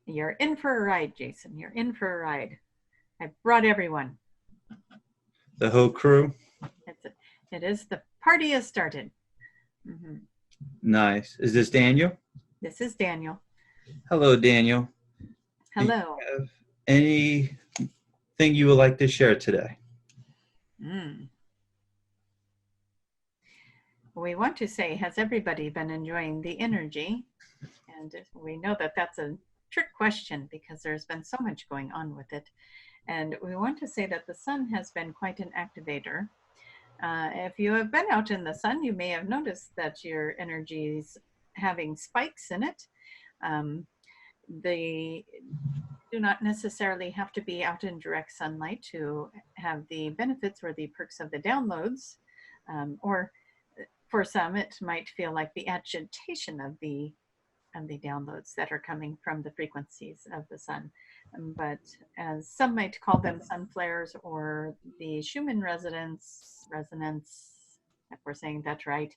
You're in for a ride, Jason. You're in for a ride. I brought everyone. The whole crew? It's a, it is. The party has started. Mm-hmm. Nice. Is this Daniel? This is Daniel. Hello, Daniel. Do you Hello. have anything you would like to share today? Mm. We want to say, has everybody been enjoying the energy? And we know that that's a trick question because there's been so much going on with it. And we want to say that the sun has been quite an activator. If you have been out in the sun, you may have noticed that your energy is having spikes in it. They do not necessarily have to be out in direct sunlight to have the benefits or the perks of the downloads. Or for some, it might feel like the agitation of the downloads that are coming from the frequencies of the sun. But as some might call them sun flares or the Schumann resonance, if we're saying that right,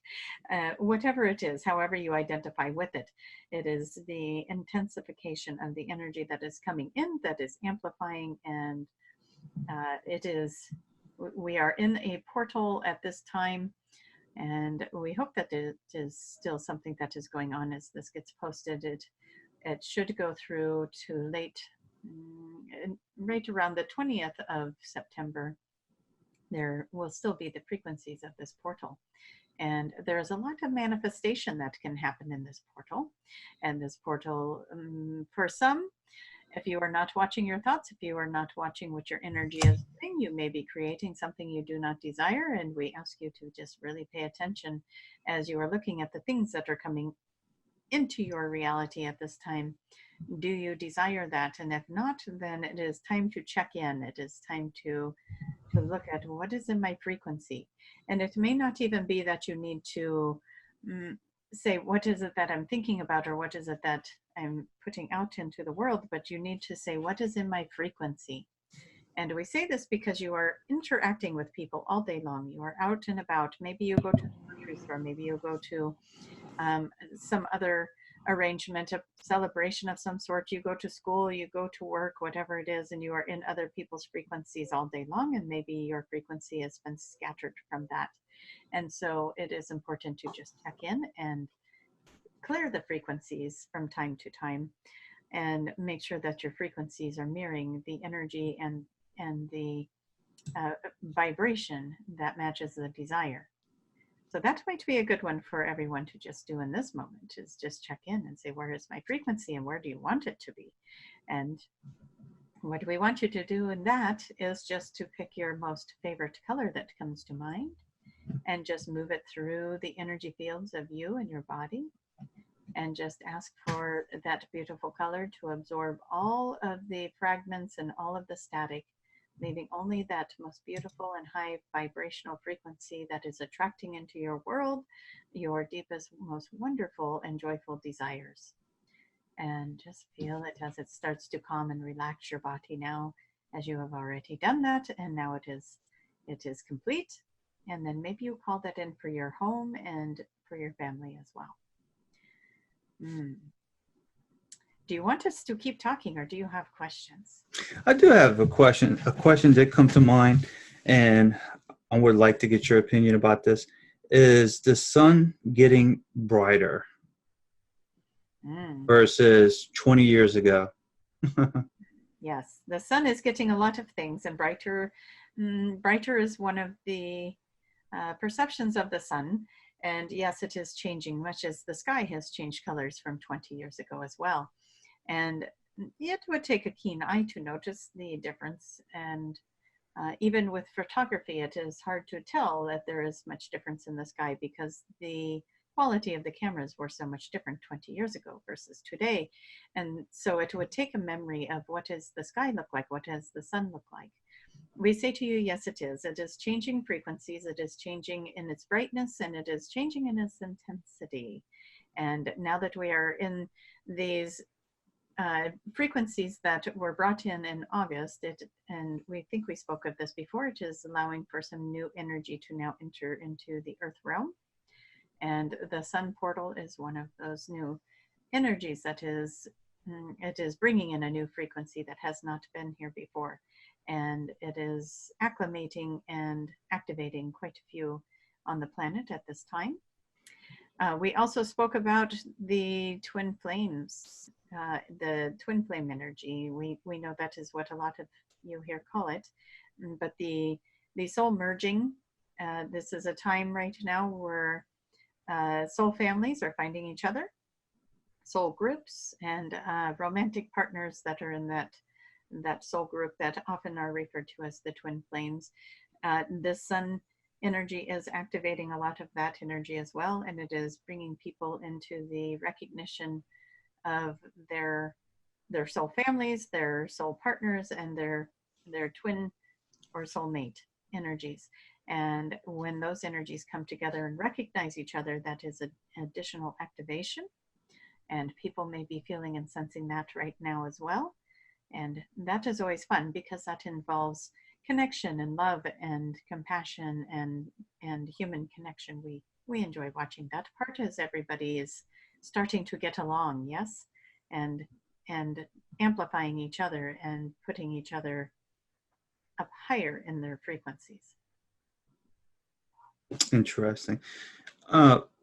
whatever it is, however you identify with it, it is the intensification of the energy that is coming in that is amplifying, and we are in a portal at this time. And we hope that it is still something that is going on as this gets posted. It should go through to right around the 20th of September. There will still be the frequencies of this portal. And there's a lot of manifestation that can happen in this portal. And this portal, for some, if you are not watching your thoughts, if you are not watching what your energy is doing, you may be creating something you do not desire. And we ask you to just really pay attention as you are looking at the things that are coming into your reality at this time. Do you desire that? And if not, then it is time to check in. It is time to look at what is in my frequency. And it may not even be that you need to say, what is it that I'm thinking about, or what is it that I'm putting out into the world, but you need to say, what is in my frequency? And we say this because you are interacting with people all day long. You are out and about. Maybe you go to the grocery store. Maybe you go to some other arrangement, a celebration of some sort. You go to school, you go to work, whatever it is, and you are in other people's frequencies all day long. And maybe your frequency has been scattered from that. And so it is important to just check in and clear the frequencies from time to time and make sure that your frequencies are mirroring the energy and the vibration that matches the desire. So that might be a good one for everyone to just do in this moment, is just check in and say, where is my frequency and where do you want it to be? And what we want you to do in that is just to pick your most favorite color that comes to mind and just move it through the energy fields of you and your body, and just ask for that beautiful color to absorb all of the fragments and all of the static, leaving only that most beautiful and high vibrational frequency that is attracting into your world your deepest, most wonderful and joyful desires. And just feel it as it starts to calm and relax your body now, as you have already done that, and now it is complete. And then maybe you call that in for your home and for your family as well. Do you want us to keep talking, or do you have questions? I do have a question. A question that come to mind, and I would like to get your opinion about this. Is the sun getting brighter versus 20 years ago? Yes, the sun is getting a lot of things, and brighter. Brighter is one of the perceptions of the sun. And yes, it is changing, much as the sky has changed colors from 20 years ago as well. And it would take a keen eye to notice the difference. And even with photography, it is hard to tell that there is much difference in the sky because the quality of the cameras were so much different 20 years ago versus today. And so it would take a memory of what does the sky look like? What does the sun look like? We say to you, yes, it is. It is changing frequencies. It is changing in its brightness, and it is changing in its intensity. And now that we are in these frequencies that were brought in August, and we think we spoke of this before, it is allowing for some new energy to now enter into the earth realm. And the sun portal is one of those new energies that is it is bringing in a new frequency that has not been here before. And it is acclimating and activating quite a few on the planet at this time. We also spoke about the twin flames, the twin flame energy. We know that is what a lot of you here call it. But the soul merging, this is a time right now where soul families are finding each other, soul groups, and romantic partners that are in that soul group that often are referred to as the twin flames. The sun energy is activating a lot of that energy as well, and it is bringing people into the recognition of their soul families, their soul partners, and their twin or soulmate energies. And when those energies come together and recognize each other, that is an additional activation. And people may be feeling and sensing that right now as well. And that is always fun because that involves connection and love and compassion and human connection. We enjoy watching that part as everybody is starting to get along, yes, and amplifying each other and putting each other up higher in their frequencies. Interesting.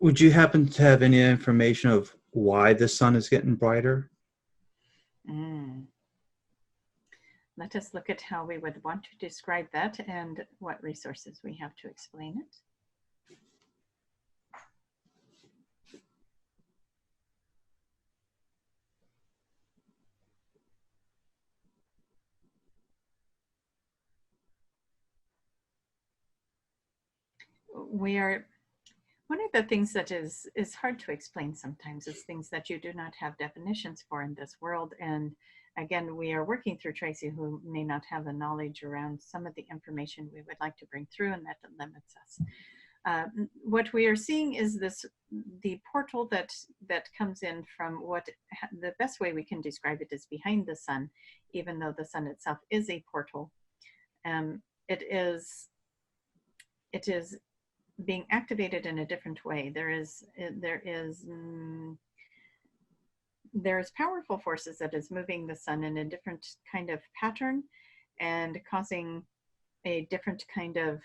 Would you happen to have any information of why the sun is getting brighter? Let us look at how we would want to describe that and what resources we have to explain it. One of the things that is hard to explain sometimes is things that you do not have definitions for in this world. And again, we are working through Tracie, who may not have the knowledge around some of the information we would like to bring through, and that limits us. What we are seeing is the portal that comes in from the best way we can describe it is behind the sun, even though the sun itself is a portal. It is being activated in a different way. There's powerful forces that is moving the sun in a different kind of pattern and causing a different kind of,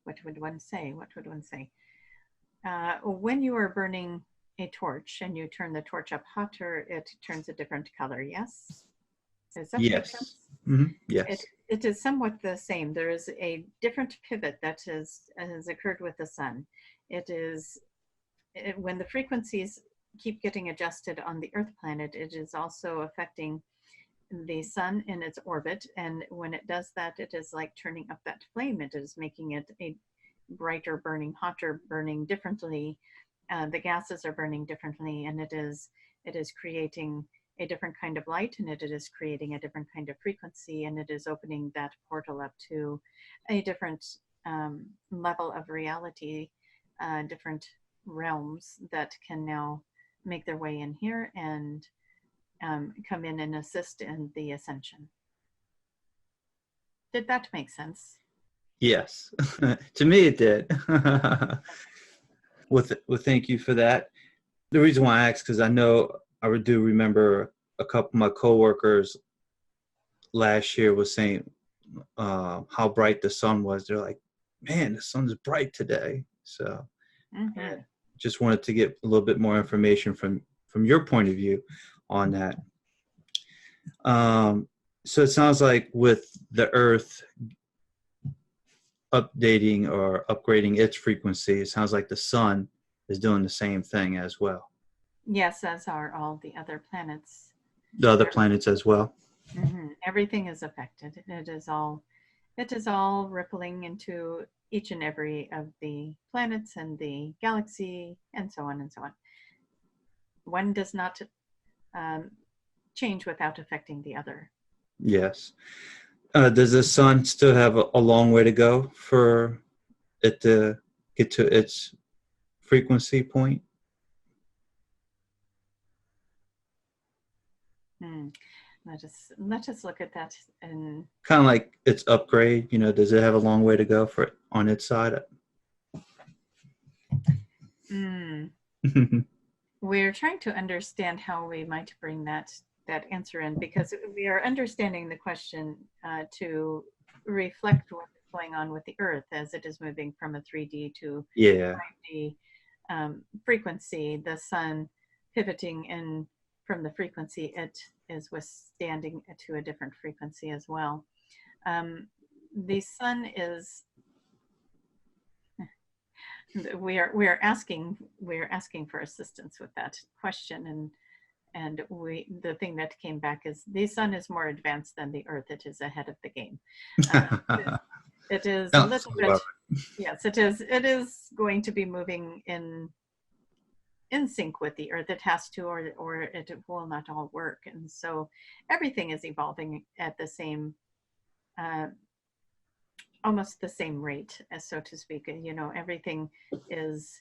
what would one say? When you are burning a torch and you turn the torch up hotter, it turns a different color, yes? Does that make sense? Mm-hmm. Yes. It is somewhat the same. There is a different pivot that has occurred with the sun. When the frequencies keep getting adjusted on the Earth planet, it is also affecting the sun in its orbit. And when it does that, it is like turning up that flame. It is making it a brighter burning, hotter burning differently. The gases are burning differently, and it is creating a different kind of light, and it is creating a different kind of frequency, and it is opening that portal up to a different level of reality, different realms that can now make their way in here and come in and assist in the ascension. Did that make sense? Yes. To me it did. Well, thank you for that. The reason why I asked, because I know I do remember a couple of my coworkers last year was saying how bright the sun was. They're like, man, the sun's bright today. So just wanted to get a little bit more information from your point of view on that. So it sounds like with the Earth updating or upgrading its frequency, it sounds like the sun is doing the same thing as well. Yes, as are all the other planets. The other planets as well. Everything is affected. It is all rippling into each and every of the planets and the galaxy, and so on and so on. One does not change without affecting the other. Yes. Does the sun still have a long way to go for it to get to its frequency point? Let us look at that. And kind of like its upgrade, does it have a long way to go for it on its side? we're trying to understand how we might bring that answer in, because we are understanding the question to reflect what is going on with the Earth as it is moving from a 3D to Yeah. 5D frequency. The sun pivoting in from the frequency it is withstanding to a different frequency as well. The sun is, we're asking for assistance with that question, and the thing that came back is the sun is more advanced than the Earth. It is ahead of the game. It is a little bit, yes, it is going to be moving in sync with the Earth. It has to, or it will not all work. And so everything is evolving at the same, almost the same rate, as so to speak. You know, everything is,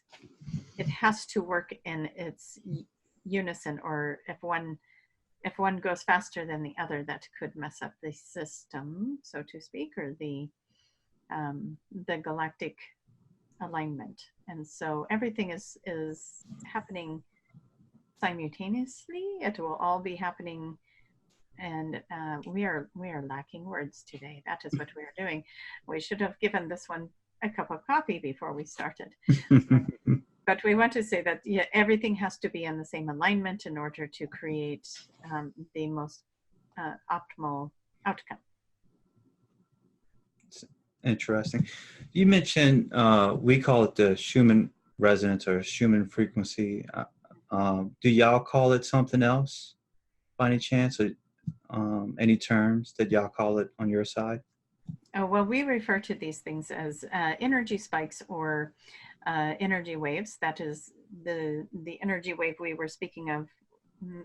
it has to work in its unison, or if one goes faster than the other, that could mess up the system, so to speak, or the galactic alignment. And so everything is happening simultaneously. It will all be happening, and we are lacking words today. That is what we are doing. We should have given this one a cup of coffee before we started. But we want to say that, yeah, everything has to be in the same alignment in order to create the most optimal outcome. Interesting. You mentioned we call it the Schumann resonance or Schumann frequency. Do y'all call it something else by any chance, or any terms that y'all call it on your side? Oh, well, we refer to these things as energy spikes or energy waves. That is the energy wave we were speaking of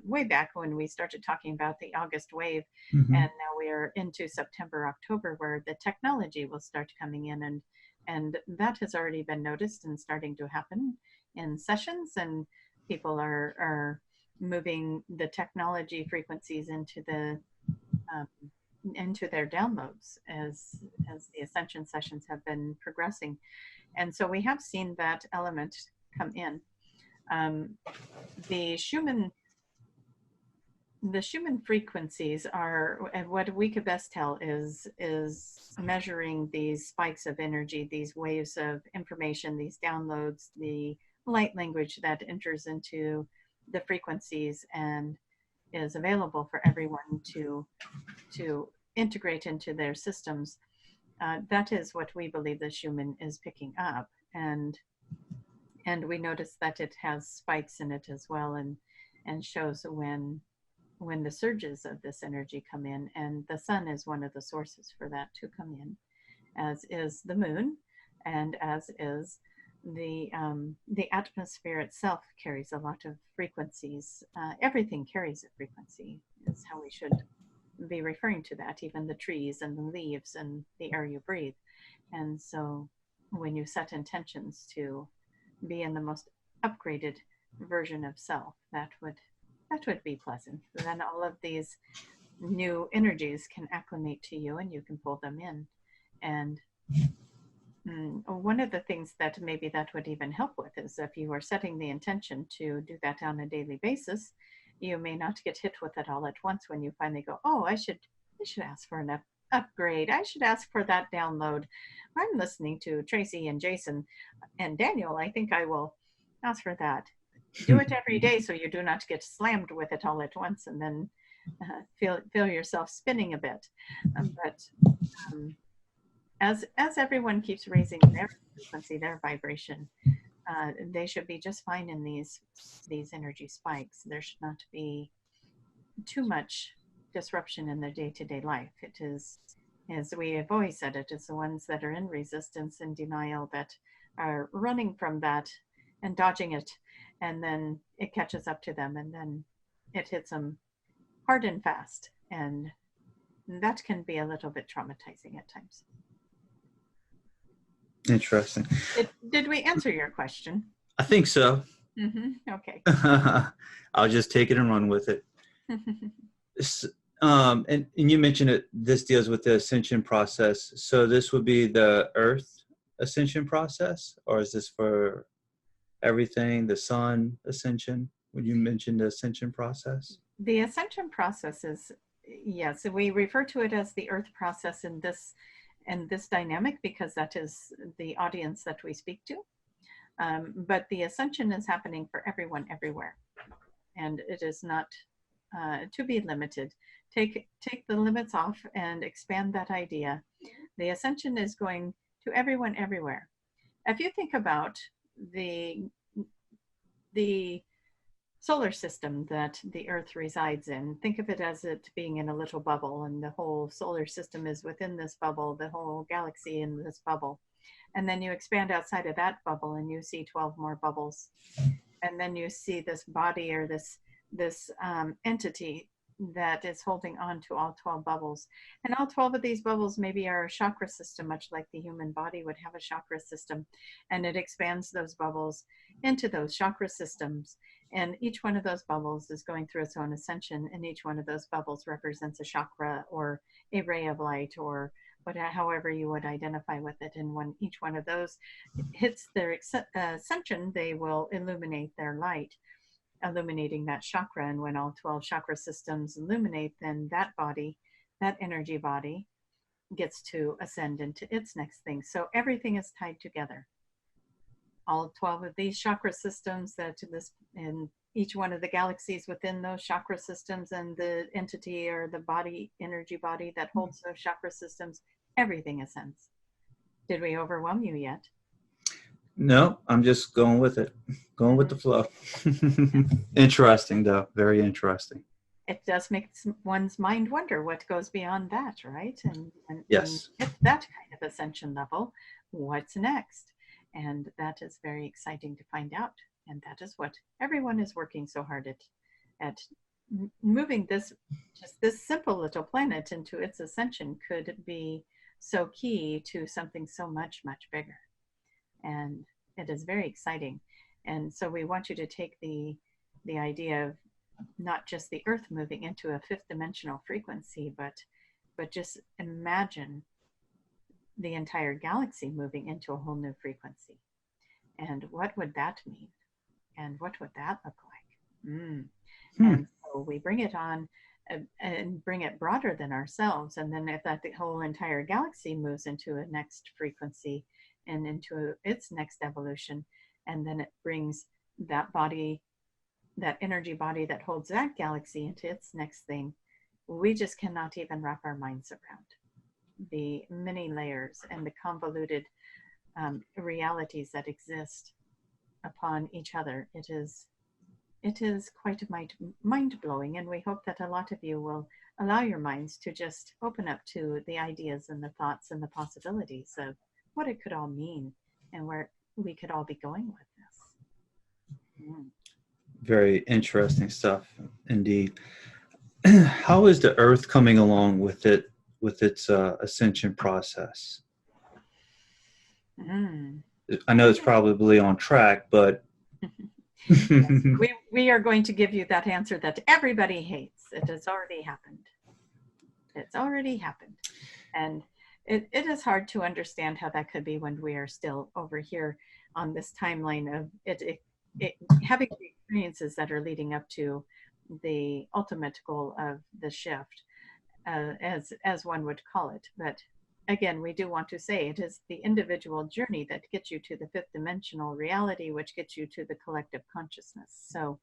way back when we started talking about the August wave. Mm-hmm. And now we are into September, October, where the technology will start coming in, and that has already been noticed and starting to happen in sessions, and people are moving the technology frequencies into the into their downloads as the Ascension sessions have been progressing. And so we have seen that element come in. The Schumann frequencies are, and what we could best tell is measuring these spikes of energy, these waves of information, these downloads, the light language that enters into the frequencies and is available for everyone to integrate into their systems. That is what we believe the Schumann is picking up, and we notice that it has spikes in it as well, and shows when the surges of this energy come in, and the sun is one of the sources for that to come in, as is the moon, and as is the atmosphere itself carries a lot of frequencies. Everything carries a frequency, is how we should be referring to that, even the trees and the leaves and the air you breathe. And so when you set intentions to be in the most upgraded version of self, that would be pleasant. Then all of these new energies can acclimate to you and you can pull them in. And one of the things that maybe that would even help with is if you are setting the intention to do that on a daily basis, you may not get hit with it all at once when you finally go, oh, I should ask for an upgrade. I should ask for that download. I'm listening to Tracie and Jason and Daniel. I think I will ask for that. Do it every day so you do not get slammed with it all at once and then feel yourself spinning a bit. But as everyone keeps raising their frequency, their vibration, they should be just fine in these energy spikes. There should not be too much disruption in their day-to-day life. It is, as we have always said, it is the ones that are in resistance and denial that are running from that and dodging it, and then it catches up to them, and then it hits them hard and fast, and that can be a little bit traumatizing at times. Interesting. Did we answer your question? I think so. Okay. I'll just take it and run with it. And you mentioned it, this deals with the ascension process. So this would be the Earth ascension process, or is this for everything, the sun ascension? when you mentioned the ascension process? The ascension process is, yes, we refer to it as the earth process in this dynamic because that is the audience that we speak to. But the ascension is happening for everyone everywhere, and it is not to be limited. Take the limits off and expand that idea. The ascension is going to everyone everywhere. If you think about the solar system that the Earth resides in, think of it as it being in a little bubble, and the whole solar system is within this bubble, the whole galaxy in this bubble. And then you expand outside of that bubble and you see 12 more bubbles. And then you see this body or this entity that is holding on to all 12 bubbles. And all 12 of these bubbles maybe are a chakra system, much like the human body would have a chakra system. And it expands those bubbles into those chakra systems. And each one of those bubbles is going through its own ascension. And each one of those bubbles represents a chakra or a ray of light or however you would identify with it. And when each one of those hits their ascension, they will illuminate their light, illuminating that chakra. And when all 12 chakra systems illuminate, then that body, that energy body, gets to ascend into its next thing. So everything is tied together. All 12 of these chakra systems and each one of the galaxies within those chakra systems and the entity or the body, energy body that holds those chakra systems, everything ascends. Did we overwhelm you yet? No, I'm just going with it, going with the flow. Interesting, though. Very interesting. It does make one's mind wonder what goes beyond that, right? And Yes. at that kind of ascension level, what's next? And that is very exciting to find out. And that is what everyone is working so hard at moving this simple little planet into its ascension could be so key to something so much, much bigger. And it is very exciting. And so we want you to take the idea of not just the Earth moving into a fifth dimensional frequency, but just imagine the entire galaxy moving into a whole new frequency. And what would that mean? And what would that look like? And so we bring it on and bring it broader than ourselves. And then if that the whole entire galaxy moves into a next frequency and into its next evolution, and then it brings that body, that energy body that holds that galaxy into its next thing, we just cannot even wrap our minds around the many layers and the convoluted realities that exist upon each other. It is quite mind-blowing, and we hope that a lot of you will allow your minds to just open up to the ideas and the thoughts and the possibilities of what it could all mean and where we could all be going with this. Very interesting stuff indeed. How is the Earth coming along with its ascension process? I know it's probably on track, but Yes, we are going to give you that answer that everybody hates. It has already happened. It's already happened. And it is hard to understand how that could be when we are still over here on this timeline of it having the experiences that are leading up to the ultimate goal of the shift, as one would call it. But again, we do want to say it is the individual journey that gets you to the fifth dimensional reality, which gets you to the collective consciousness. So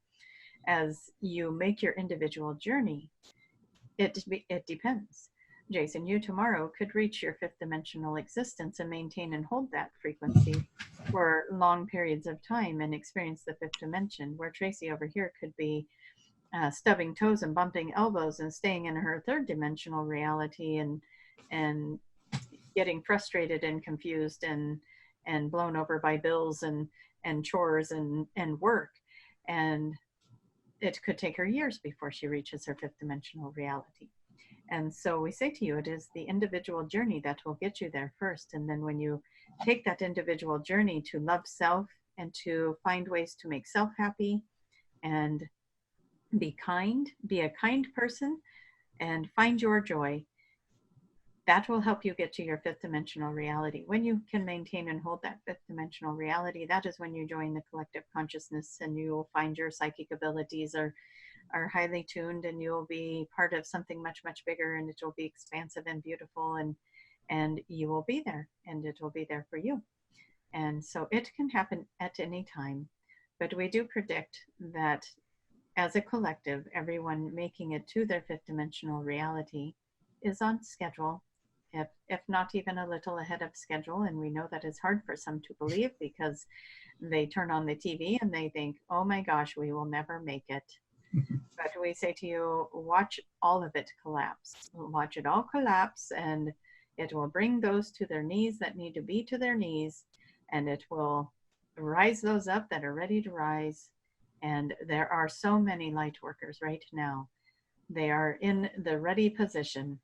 as you make your individual journey, it depends. Jason, you tomorrow could reach your fifth dimensional existence and maintain and hold that frequency for long periods of time and experience the fifth dimension, where Tracie over here could be stubbing toes and bumping elbows and staying in her third dimensional reality and getting frustrated and confused and blown over by bills and chores and work. And it could take her years before she reaches her fifth dimensional reality. And so we say to you, it is the individual journey that will get you there first. And then when you take that individual journey to love self and to find ways to make self happy and be kind, be a kind person and find your joy, that will help you get to your fifth dimensional reality. When you can maintain and hold that fifth dimensional reality, that is when you join the collective consciousness, and you will find your psychic abilities are highly tuned, and you'll be part of something much, much bigger, and it will be expansive and beautiful, and you will be there, and it will be there for you. And so it can happen at any time, but we do predict that as a collective, everyone making it to their fifth dimensional reality is on schedule, if not even a little ahead of schedule. And we know that is hard for some to believe, because they turn on the TV and they think, oh my gosh, we will never make it. But we say to you, watch all of it collapse. Watch it all collapse, and it will bring those to their knees that need to be to their knees, and it will rise those up that are ready to rise. And there are so many light workers right now. They are in the ready position,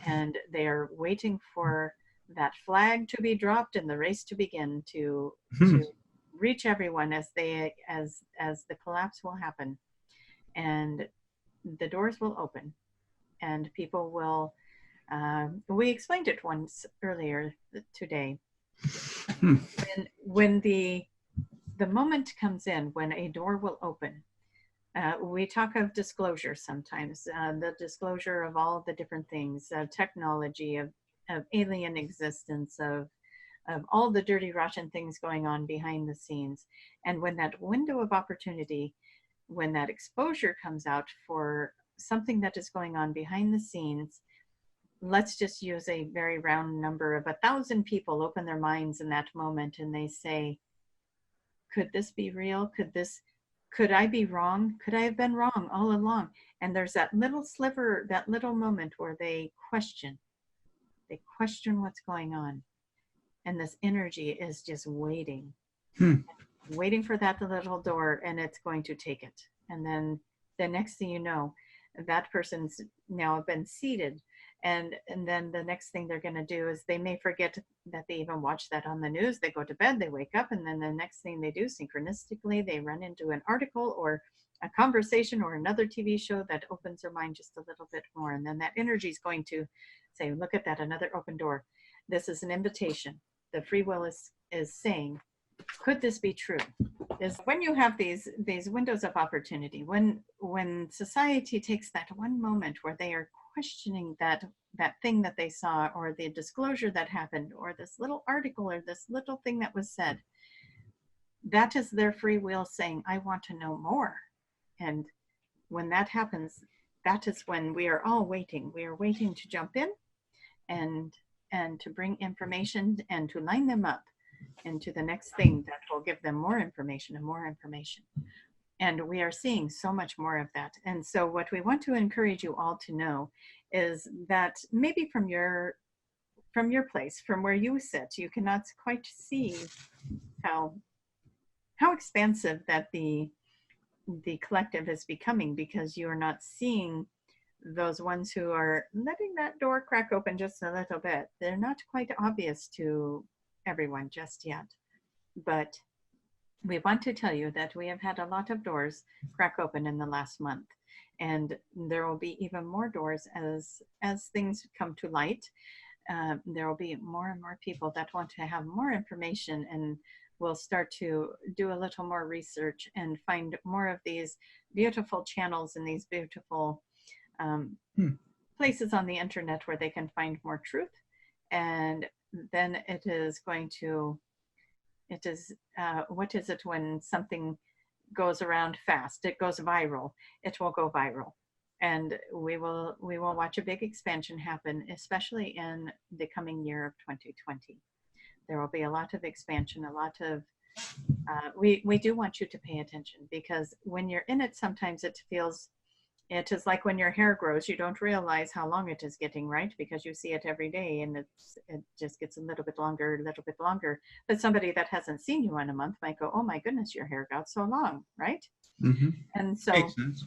and they are waiting for that flag to be dropped and the race to begin, to reach everyone as the collapse will happen. And the doors will open, and people will, we explained it once earlier today, when the moment comes in, when a door will open, we talk of disclosure sometimes, the disclosure of all the different things, technology, of alien existence, of all the dirty, rotten things going on behind the scenes. And when that window of opportunity, when that exposure comes out for something that is going on behind the scenes, let's just use a very round number of 1,000 people open their minds in that moment, and they say, could this be real? Could I be wrong? Could I have been wrong all along? And there's that little sliver, that little moment where they question what's going on. And this energy is just waiting, waiting for that little door, and it's going to take it. And then the next thing you know, that person's now been seated. And then the next thing they're going to do is they may forget that they even watched that on the news. They go to bed, they wake up, and then the next thing they do, synchronistically, they run into an article or a conversation or another TV show that opens their mind just a little bit more. And then that energy is going to say, look at that, another open door. This is an invitation. The free will is saying, could this be true? Is when you have these windows of opportunity, when society takes that one moment where they are questioning that thing that they saw, or the disclosure that happened, or this little article, or this little thing that was said, that is their free will saying, I want to know more. And when that happens, that is when we are all waiting. We are waiting to jump in and to bring information and to line them up into the next thing that will give them more information and more information. And we are seeing so much more of that. And so what we want to encourage you all to know is that maybe from your place, from where you sit, you cannot quite see how expansive that the collective is becoming, because you are not seeing those ones who are letting that door crack open just a little bit. They're not quite obvious to everyone just yet. But we want to tell you that we have had a lot of doors crack open in the last month, and there will be even more doors as things come to light. There will be more and more people that want to have more information, and will start to do a little more research and find more of these beautiful channels and these beautiful places on the internet where they can find more truth. And then it is going to, what is it when something goes around fast? It goes viral. It will go viral. And we will watch a big expansion happen, especially in the coming year of 2020. There will be a lot of expansion, a lot of, we do want you to pay attention, because when you're in it, sometimes it is like when your hair grows, you don't realize how long it is getting, right? Because you see it every day, and it just gets a little bit longer, a little bit longer. But somebody that hasn't seen you in a month might go, oh my goodness, your hair got so long, right? Mm-hmm. And so, makes sense.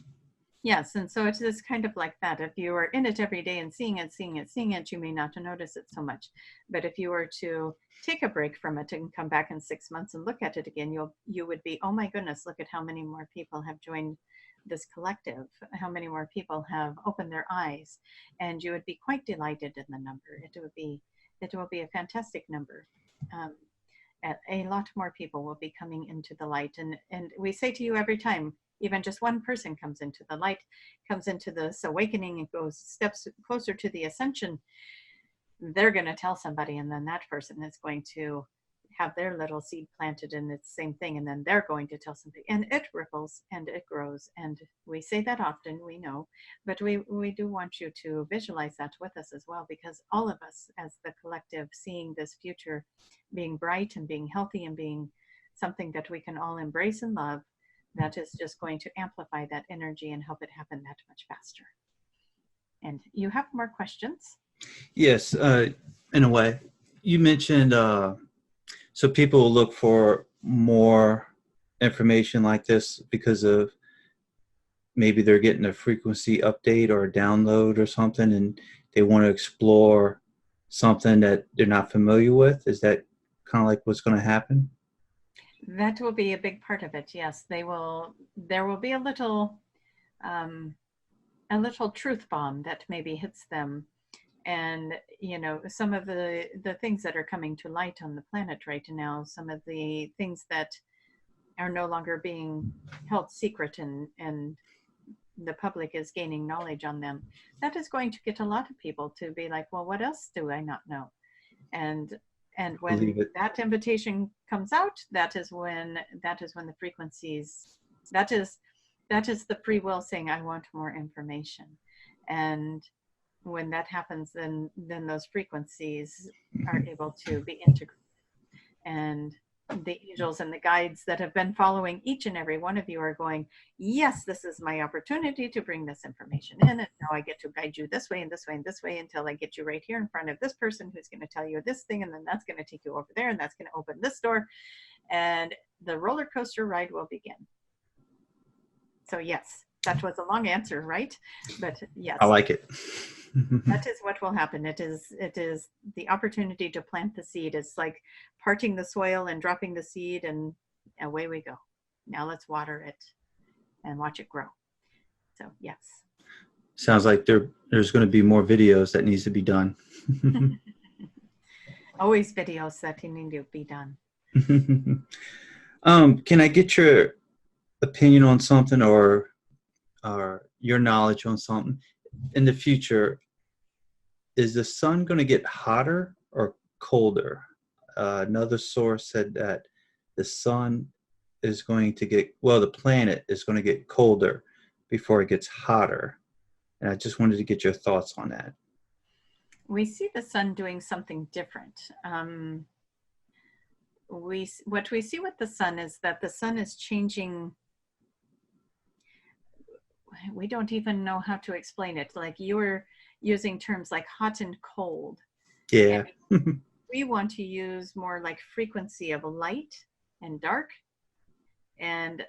Yes, and so it is kind of like that. If you are in it every day and seeing it, you may not notice it so much. But if you were to take a break from it and come back in 6 months and look at it again, you would be, oh my goodness, look at how many more people have joined this collective, how many more people have opened their eyes, and you would be quite delighted in the number. It will be a fantastic number. A lot more people will be coming into the light, and we say to you every time, even just one person comes into the light, comes into this awakening and goes steps closer to the ascension, they're going to tell somebody, and then that person is going to have their little seed planted in the same thing, and then they're going to tell somebody, and it ripples and it grows. And we say that often, we know, but we do want you to visualize that with us as well, because all of us as the collective seeing this future being bright and being healthy and being something that we can all embrace and love, that is just going to amplify that energy and help it happen that much faster. And you have more questions? Yes, in a way. You mentioned so people will look for more information like this because of maybe they're getting a frequency update or a download or something, and they want to explore something that they're not familiar with. Is that kind of like what's going to happen? That will be a big part of it. Yes, there will be a little truth bomb that maybe hits them. And, you know, some of the things that are coming to light on the planet right now, some of the things that are no longer being held secret and the public is gaining knowledge on them, that is going to get a lot of people to be like, well, what else do I not know? And when that invitation comes out, that is when the frequencies, that is the free will saying, I want more information. And when that happens, then those frequencies are able to be integrated. And the angels and the guides that have been following each and every one of you are going, yes, this is my opportunity to bring this information in. And now I get to guide you this way and this way and this way until I get you right here in front of this person who's going to tell you this thing. And then that's going to take you over there. And that's going to open this door. And the roller coaster ride will begin. So yes, that was a long answer, right? But yes. I like it. That is what will happen. It is the opportunity to plant the seed. It's like parting the soil and dropping the seed, and away we go. Now let's water it and watch it grow. So yes. Sounds like there's going to be more videos that needs to be done. Always videos that need to be done. Can I get your opinion on something or your knowledge on something? In the future, is the sun going to get hotter or colder? Another source said that the sun is going to the planet is going to get colder before it gets hotter. And I just wanted to get your thoughts on that. We see the sun doing something different. What we see with the sun is that the sun is changing. We don't even know how to explain it. Like you were using terms like hot and cold. Yeah. And we want to use more like frequency of light and dark. And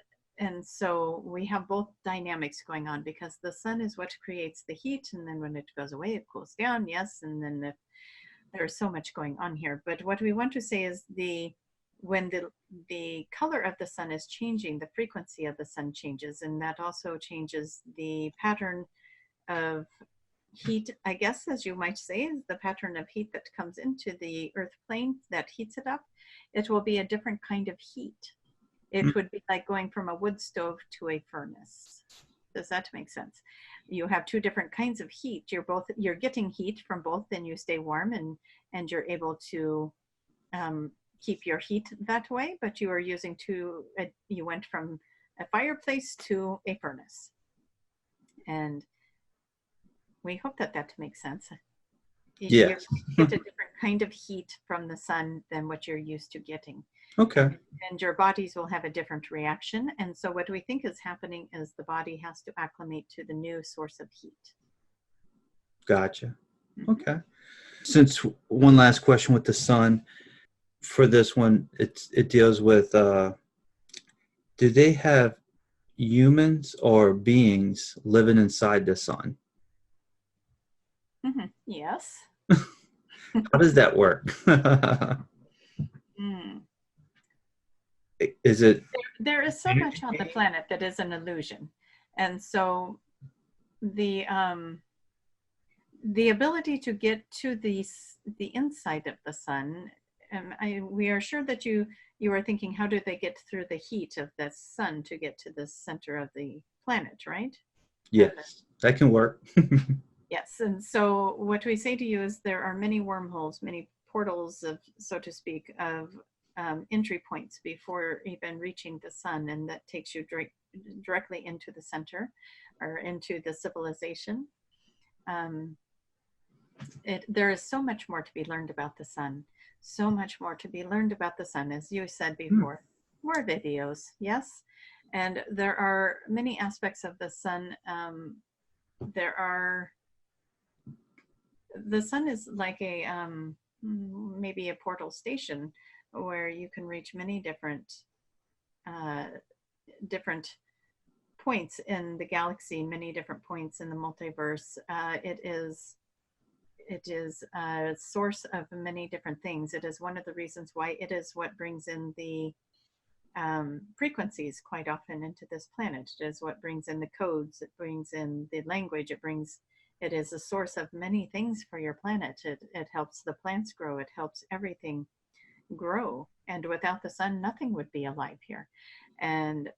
so we have both dynamics going on, because the sun is what creates the heat. And then when it goes away, it cools down. Yes. And then there's so much going on here. But what we want to say is when the color of the sun is changing, the frequency of the sun changes, and that also changes the pattern of heat, I guess, as you might say, is the pattern of heat that comes into the earth plane that heats it up. It will be a different kind of heat. It would be like going from a wood stove to a furnace. Does that make sense? You have two different kinds of heat. You're getting heat from both, and you stay warm, and you're able to keep your heat that way, but you are using you went from a fireplace to a furnace. And we hope that makes sense. Yes. You get a different kind of heat from the sun than what you're used to getting. Okay. And your bodies will have a different reaction. And so what we think is happening is the body has to acclimate to the new source of heat. Gotcha. Okay. Since one last question with the sun, for this one, it deals with, do they have humans or beings living inside the sun? Yes. How does that work? Is it? There is so much on the planet that is an illusion. And so the ability to get to the inside of the sun, we are sure that you are thinking, how do they get through the heat of the sun to get to the center of the planet, right? Yes, that can work. Yes, and so what we say to you is there are many wormholes, many portals of, so to speak, of entry points before even reaching the sun, and that takes you directly into the center or into the civilization. There is so much more to be learned about the sun, so much more to be learned about the sun, as you said before. More videos, yes, and there are many aspects of the sun. The sun is like a maybe a portal station where you can reach many different points in the galaxy, many different points in the multiverse. It is a source of many different things. It is one of the reasons why it is what brings in the frequencies quite often into this planet. It is what brings in the codes. It brings in the language. It is a source of many things for your planet. It helps the plants grow. It helps everything grow. And without the sun, nothing would be alive here. And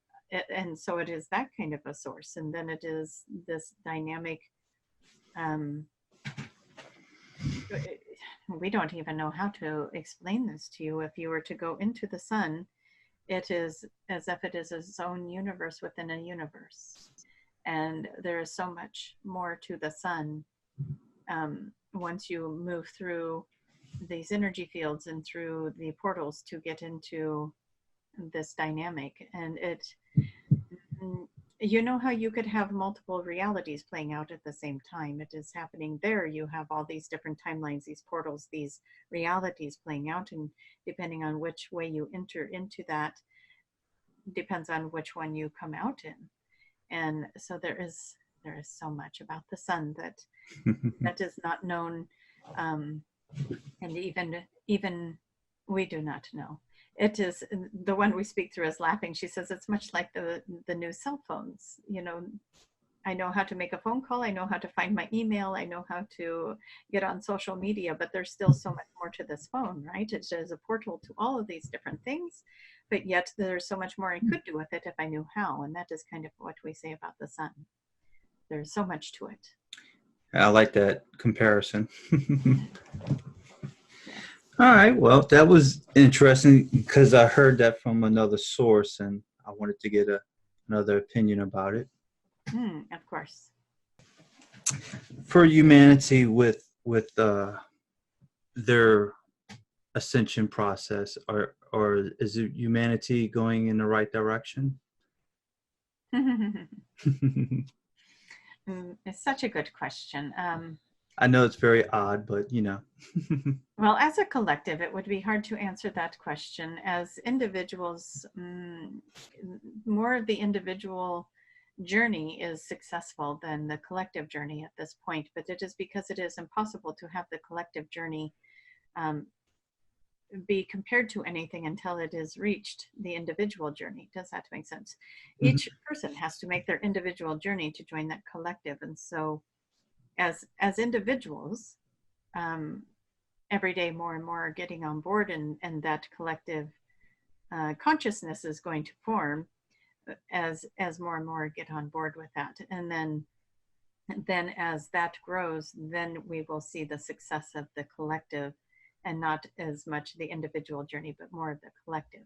so it is that kind of a source. And then it is this dynamic, we don't even know how to explain this to you. If you were to go into the sun, it is as if it is its own universe within a universe. And there is so much more to the sun once you move through these energy fields and through the portals to get into this dynamic. And you know how you could have multiple realities playing out at the same time. It is happening there. You have all these different timelines, these portals, these realities playing out, and depending on which way you enter into that depends on which one you come out in. And so there is so much about the sun that is not known, and even we do not know. It is, the one we speak through is laughing. She says it's much like the new cell phones. You know, I know how to make a phone call. I know how to find my email. I know how to get on social media, but there's still so much more to this phone, right? It is a portal to all of these different things, but yet there's so much more I could do with it if I knew how. And that is kind of what we say about the sun. There's so much to it. I like that comparison. All right. Well, that was interesting because I heard that from another source and I wanted to get another opinion about it. Of course. For humanity with their ascension process, or is it humanity going in the right direction? It's such a good question. I know it's very odd, but you know. Well, as a collective, it would be hard to answer that question. As individuals, more of the individual journey is successful than the collective journey at this point, but it is because it is impossible to have the collective journey be compared to anything until it has reached the individual journey. Does that make sense? Each person has to make their individual journey to join that collective. And so as individuals, every day more and more are getting on board, and that collective consciousness is going to form as more and more get on board with that. And then as that grows, then we will see the success of the collective, and not as much the individual journey, but more of the collective.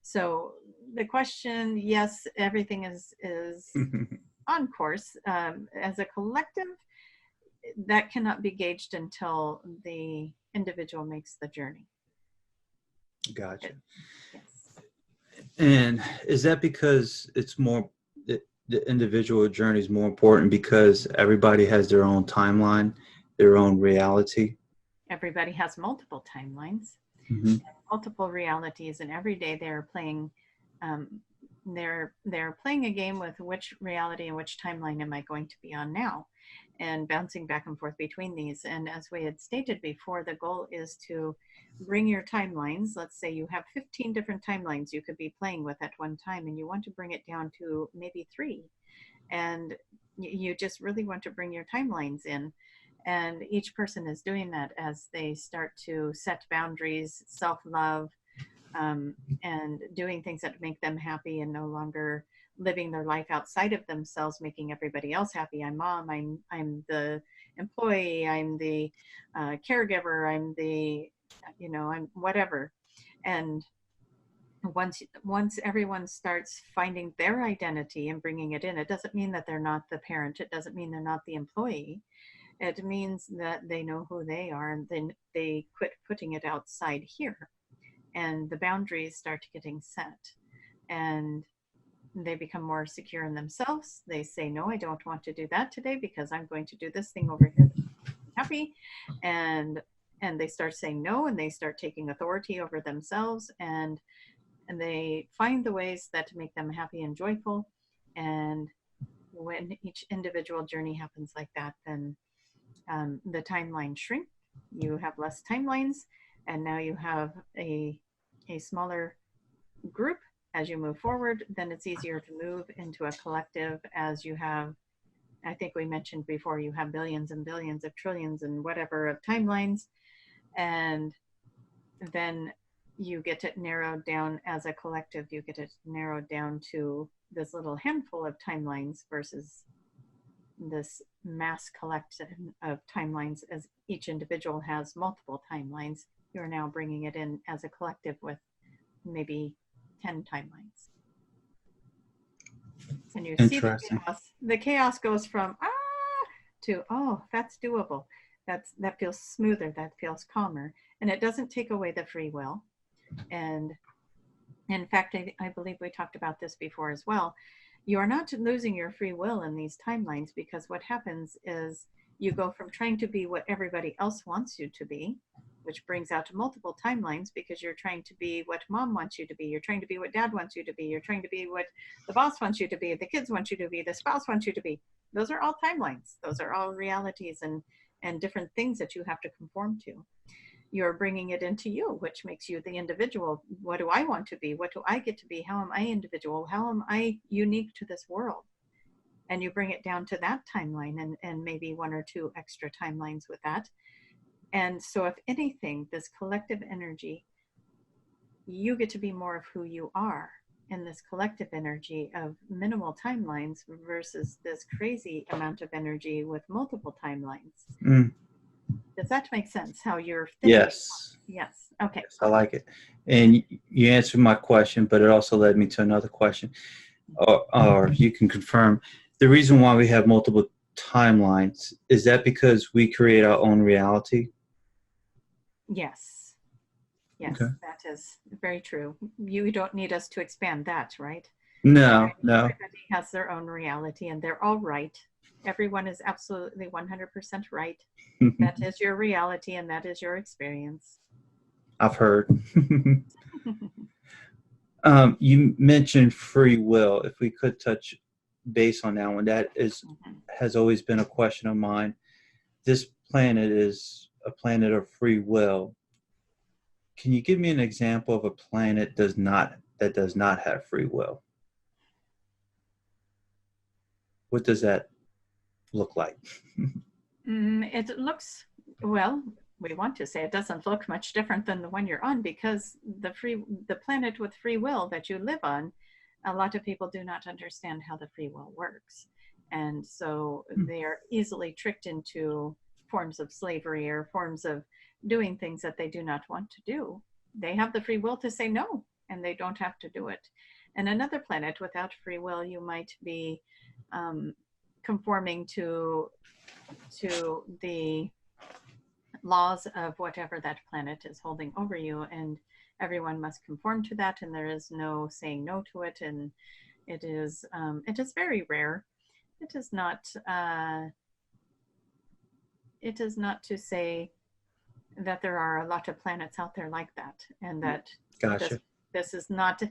So the question, yes, everything is on course. As a collective, that cannot be gauged until the individual makes the journey. Gotcha. Yes. And is that because it's more, the individual journey is more important because everybody has their own timeline, their own reality? Everybody has multiple timelines, multiple realities, and every day they're playing they're playing a game with which reality and which timeline am I going to be on now, and bouncing back and forth between these. And as we had stated before, the goal is to bring your timelines. Let's say you have 15 different timelines you could be playing with at one time, and you want to bring it down to maybe 3. And you just really want to bring your timelines in. And each person is doing that as they start to set boundaries, self-love, and doing things that make them happy, and no longer living their life outside of themselves, making everybody else happy. I'm mom, I'm the employee, I'm the caregiver, I'm the, I'm whatever. And once everyone starts finding their identity and bringing it in, it doesn't mean that they're not the parent. It doesn't mean they're not the employee. It means that they know who they are, and then they quit putting it outside here. And the boundaries start getting set, and they become more secure in themselves. They say, no, I don't want to do that today because I'm going to do this thing over here that makes me happy. And they start saying no, and they start taking authority over themselves, and they find the ways that make them happy and joyful. And when each individual journey happens like that, then the timeline shrink. You have less timelines, and now you have a smaller group. As you move forward, then it's easier to move into a collective. As you have, I think we mentioned before, you have billions and billions of trillions and whatever of timelines, and then you get it narrowed down as a collective. You get it narrowed down to this little handful of timelines versus this mass collection of timelines. As each individual has multiple timelines, you're now bringing it in as a collective with maybe 10 timelines. And you see the chaos. The chaos goes from to, oh, that's doable. That feels smoother. That feels calmer. And it doesn't take away the free will. And in fact, I believe we talked about this before as well. You are not losing your free will in these timelines, because what happens is you go from trying to be what everybody else wants you to be, which brings out multiple timelines, because you're trying to be what mom wants you to be. You're trying to be what dad wants you to be. You're trying to be what the boss wants you to be, the kids want you to be, the spouse wants you to be. Those are all timelines. Those are all realities and different things that you have to conform to. You're bringing it into you, which makes you the individual. What do I want to be? What do I get to be? How am I individual? How am I unique to this world? And you bring it down to that timeline, and maybe 1 or 2 extra timelines with that. And so if anything, this collective energy, you get to be more of who you are in this collective energy of minimal timelines versus this crazy amount of energy with multiple timelines. Does that make sense, how you're thinking? Yes. Yes. Okay. Yes, I like it. And you answered my question, but it also led me to another question. Or you can confirm, the reason why we have multiple timelines, is that because we create our own reality? Yes. Yes, Okay. that is very true. You don't need us to expand that, right? No. Everybody has their own reality, and they're all right. Everyone is absolutely 100% right. That is your reality, and that is your experience. I've heard. You mentioned free will. If we could touch base on that one, that has always been a question of mine. This planet is a planet of free will. Can you give me an example of a planet that does not have free will? What does that look like? It looks, well, we want to say it doesn't look much different than the one you're on, because the planet with free will that you live on, a lot of people do not understand how the free will works. And so they are easily tricked into forms of slavery or forms of doing things that they do not want to do. They have the free will to say no, and they don't have to do it. And another planet without free will, you might be conforming to the laws of whatever that planet is holding over you, and everyone must conform to that, and there is no saying no to it. And it is very rare. It is not to say that there are a lot of planets out there like that, and that Gotcha. this is not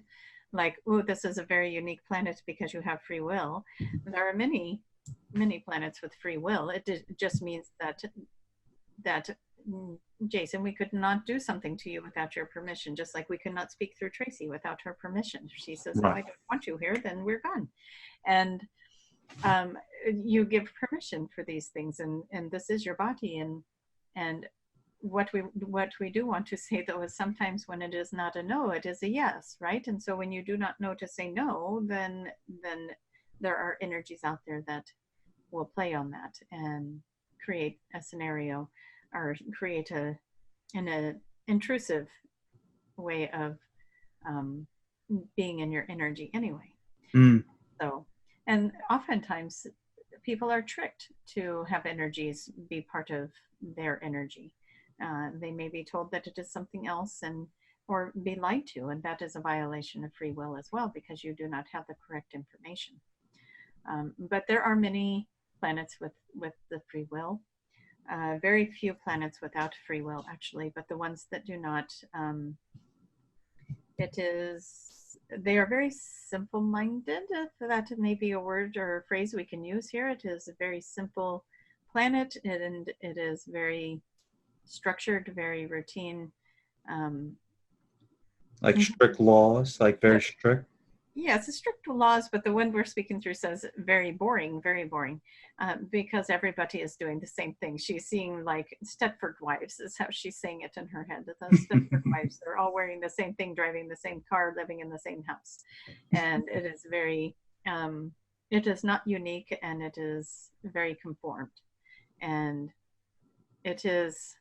like, oh, this is a very unique planet because you have free will. There are many, many planets with free will. It just means that Jason, we could not do something to you without your permission, just like we could not speak through Tracie without her permission. If she says, no, I Right. don't want you here, then we're gone. And um, you give permission for these things, and this is your body. And what we do want to say, though, is sometimes when it is not a no, it is a yes, right? And so when you do not know to say no, then there are energies out there that will play on that and create a scenario, or create an intrusive way of um, being in your energy anyway. Mm. So, and oftentimes people are tricked to have energies be part of their energy. They may be told that it is something else, and or be lied to, and that is a violation of free will as well, because you do not have the correct information. But there are many planets with the free will. Very few planets without free will, actually, but the ones that do not, it is, they are very simple minded, if that may be a word or a phrase we can use here. It is a very simple planet, and it is very structured, very routine. Um, Like strict laws, like very the, strict. yes, it's strict laws, but the one we're speaking through says very boring, because everybody is doing the same thing. She's seeing like Stepford wives, is how she's saying it in her head. The Stepford wives, they're all wearing the same thing, driving the same car, living in the same house. And it is very, it is not unique, and it is very conformed. And it is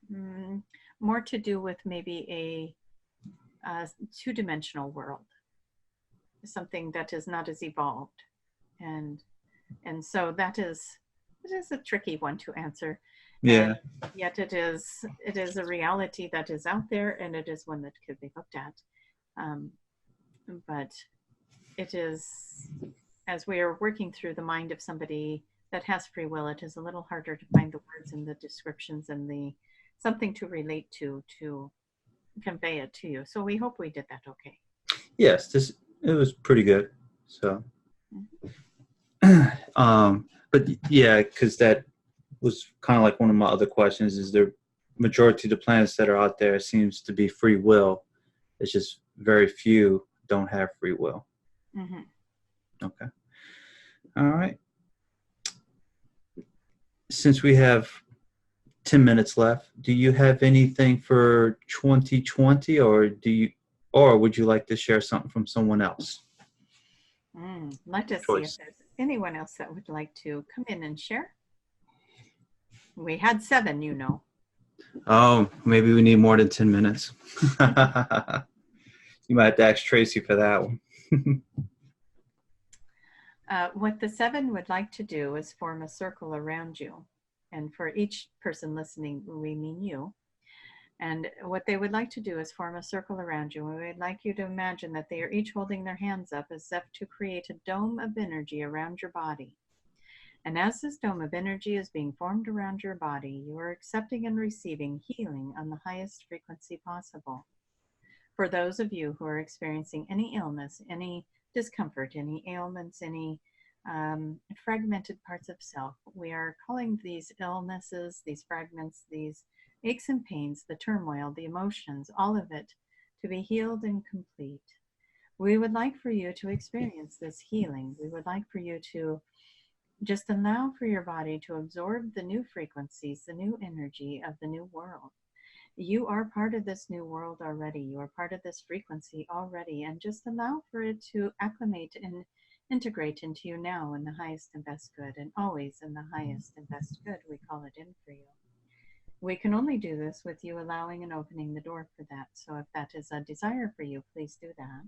more to do with maybe a two-dimensional world, something that is not as evolved. And so that is, it is a tricky one to answer. Yeah. And yet it is a reality that is out there, and it is one that could be looked at. um, but it is, as we are working through the mind of somebody that has free will, it is a little harder to find the words and the descriptions and the something to relate to convey it to you. So we hope we did that okay. Yes, this it was pretty good. So, but yeah, because that was kind of like one of my other questions. Is the majority of the planets that are out there seems to be free will? It's just very few don't have free will. Mm-hmm. Okay. All right. Since we have 10 minutes left, do you have anything for 2020, or would you like to share something from someone else? Let us see if Choice. there's anyone else that would like to come in and share. We had 7, you know. Oh, maybe we need more than 10 minutes. You might have to ask Tracie for that one. What the 7 would like to do is form a circle around you. And for each person listening, we mean you. And what they would like to do is form a circle around you. And we'd like you to imagine that they are each holding their hands up as if to create a dome of energy around your body. And as this dome of energy is being formed around your body, you are accepting and receiving healing on the highest frequency possible. For those of you who are experiencing any illness, any discomfort, any ailments, any fragmented parts of self, we are calling these illnesses, these fragments, these aches and pains, the turmoil, the emotions, all of it, to be healed and complete. We would like for you to experience this healing. We would like for you to just allow for your body to absorb the new frequencies, the new energy of the new world. You are part of this new world already. You are part of this frequency already. And just allow for it to acclimate and integrate into you now in the highest and best good, and always in the highest and best good. We call it in for you. We can only do this with you allowing and opening the door for that. So if that is a desire for you, please do that.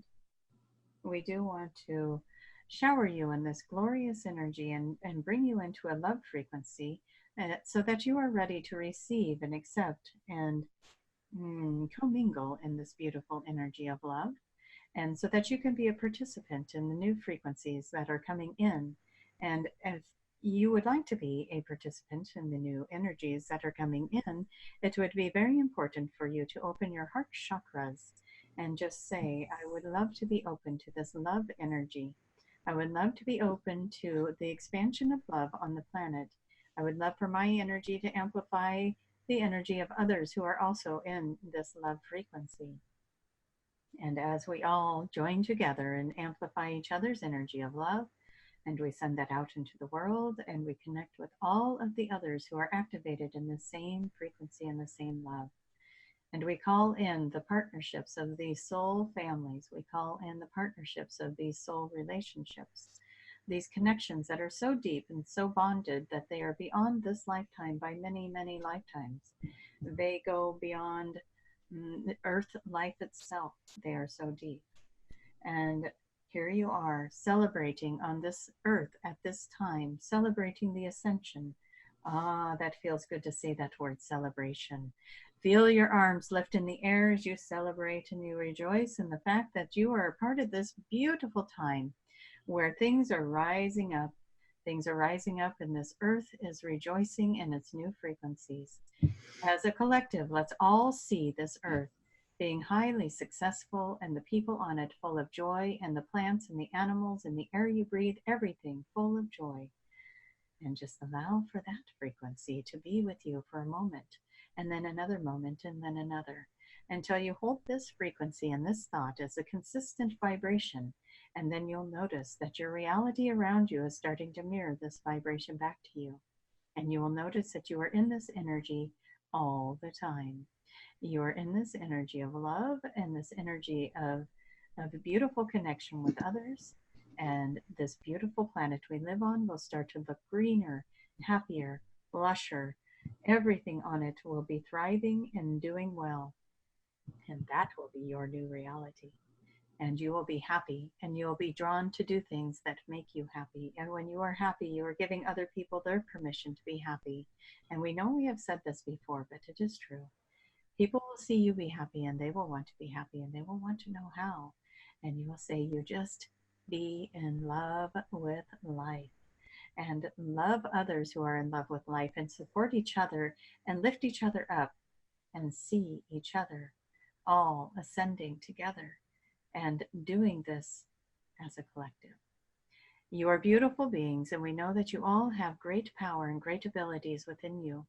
We do want to shower you in this glorious energy, and bring you into a love frequency, so that you are ready to receive and accept and commingle in this beautiful energy of love, and so that you can be a participant in the new frequencies that are coming in. And if you would like to be a participant in the new energies that are coming in, it would be very important for you to open your heart chakras and just say, I would love to be open to this love energy. I would love to be open to the expansion of love on the planet. I would love for my energy to amplify the energy of others who are also in this love frequency. And as we all join together and amplify each other's energy of love, and we send that out into the world, and we connect with all of the others who are activated in the same frequency and the same love. And we call in the partnerships of these soul families. We call in the partnerships of these soul relationships, these connections that are so deep and so bonded that they are beyond this lifetime by many, many lifetimes. They go beyond Earth life itself. They are so deep. And here you are celebrating on this earth at this time, celebrating the ascension. Ah, that feels good to say that word, celebration. Feel your arms lift in the air as you celebrate and you rejoice in the fact that you are a part of this beautiful time where things are rising up. Things are rising up, and this earth is rejoicing in its new frequencies. As a collective, let's all see this earth being highly successful and the people on it full of joy, and the plants and the animals and the air you breathe, everything full of joy. And just allow for that frequency to be with you for a moment, and then another moment, and then another, until you hold this frequency and this thought as a consistent vibration. And then you'll notice that your reality around you is starting to mirror this vibration back to you. And you will notice that you are in this energy all the time. You are in this energy of love and this energy of a beautiful connection with others. And this beautiful planet we live on will start to look greener, happier, lusher. Everything on it will be thriving and doing well. And that will be your new reality. And you will be happy, and you will be drawn to do things that make you happy. And when you are happy, you are giving other people their permission to be happy. And we know we have said this before, but it is true. People will see you be happy, and they will want to be happy, and they will want to know how. And you will say, you just be in love with life, and love others who are in love with life, and support each other and lift each other up, and see each other all ascending together and doing this as a collective. You are beautiful beings, and we know that you all have great power and great abilities within you.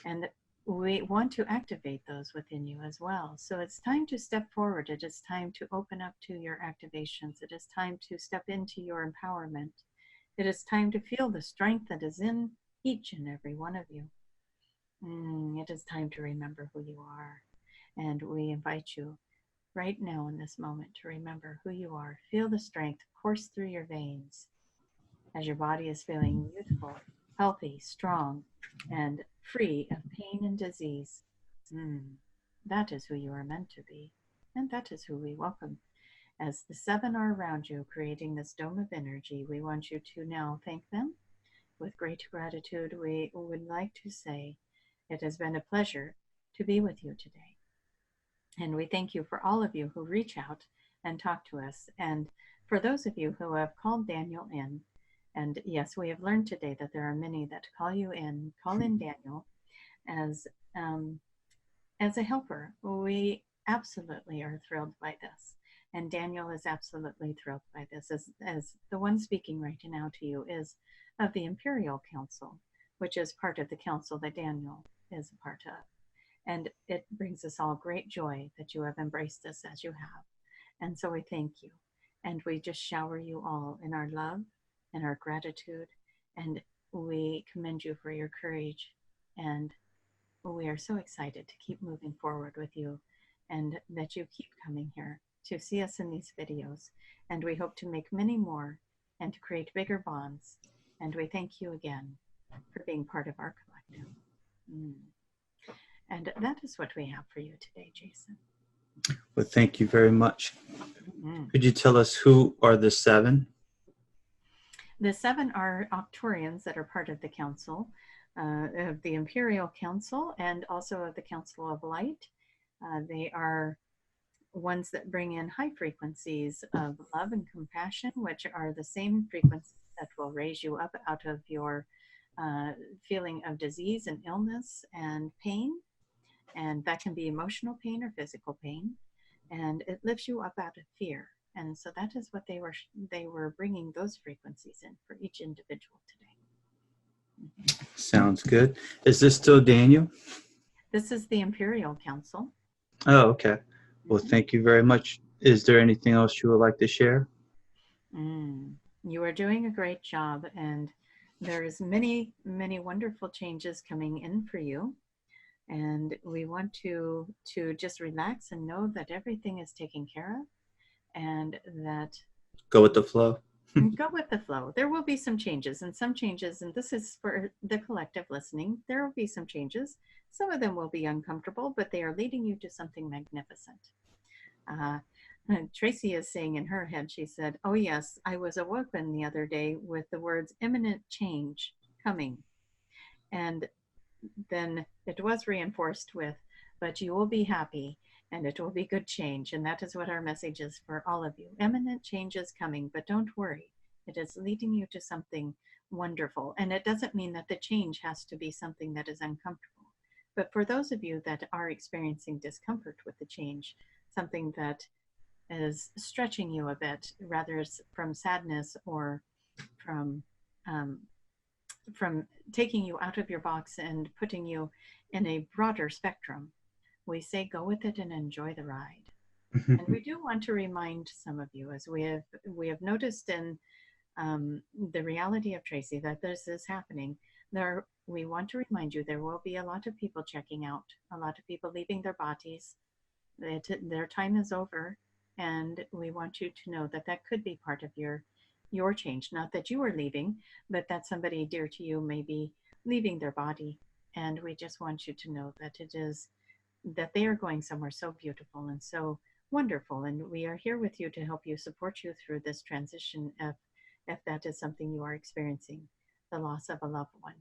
And we want to activate those within you as well. So it's time to step forward. It is time to open up to your activations. It is time to step into your empowerment. It is time to feel the strength that is in each and every one of you. It is time to remember who you are. And we invite you right now in this moment to remember who you are. Feel the strength course through your veins as your body is feeling youthful, healthy, strong, and free of pain and disease. That is who you are meant to be, and that is who we welcome. As the seven are around you creating this dome of energy, we want you to now thank them. With great gratitude, we would like to say it has been a pleasure to be with you today. And we thank you for all of you who reach out and talk to us. And for those of you who have called Daniel in, and yes, we have learned today that there are many that call in Daniel as a helper. We absolutely are thrilled by this. And Daniel is absolutely thrilled by this, as the one speaking right now to you is of the Imperial Council, which is part of the council that Daniel is a part of. And it brings us all great joy that you have embraced us as you have. And so we thank you. And we just shower you all in our love and our gratitude. And we commend you for your courage. And we are so excited to keep moving forward with you, and that you keep coming here to see us in these videos. And we hope to make many more and to create bigger bonds. And we thank you again for being part of our collective. And that is what we have for you today, Jason. Well, thank you very much. Could you tell us who are the seven? The seven are Octorians that are part of the council, of the Imperial Council, and also of the Council of Light. They are ones that bring in high frequencies of love and compassion, which are the same frequencies that will raise you up out of your feeling of disease and illness and pain. And that can be emotional pain or physical pain. and it lifts you up out of fear. And so that is what they were bringing those frequencies in for each individual today. Sounds good. Is this still Daniel? This is the Imperial Council. Oh, okay. Well, thank you very much. Is there anything else you would like to share? You are doing a great job, and there's many, many wonderful changes coming in for you. And we want to just relax and know that everything is taken care of, and that Go with the flow. go with the flow. There will be some changes, and this is for the collective listening. There will be some changes. Some of them will be uncomfortable, but they are leading you to something magnificent. Tracie is saying in her head, she said, "Oh yes, I was awoken the other day with the words imminent change coming." And then it was reinforced with, "But you will be happy and it will be good change." And that is what our message is for all of you. Imminent change is coming, but don't worry. It is leading you to something wonderful. And it doesn't mean that the change has to be something that is uncomfortable. But for those of you that are experiencing discomfort with the change, something that is stretching you a bit, rather from sadness or from taking you out of your box and putting you in a broader spectrum, we say go with it and enjoy the ride. And we do want to remind some of you, as we have noticed in the reality of Tracie, that this is happening. We want to remind you there will be a lot of people checking out, a lot of people leaving their bodies. Their time is over, and we want you to know that that could be part of your change. Not that you are leaving, but that somebody dear to you may be leaving their body. And we just want you to know that they are going somewhere so beautiful and so wonderful. And we are here with you to help you, support you through this transition if that is something you are experiencing, the loss of a loved one.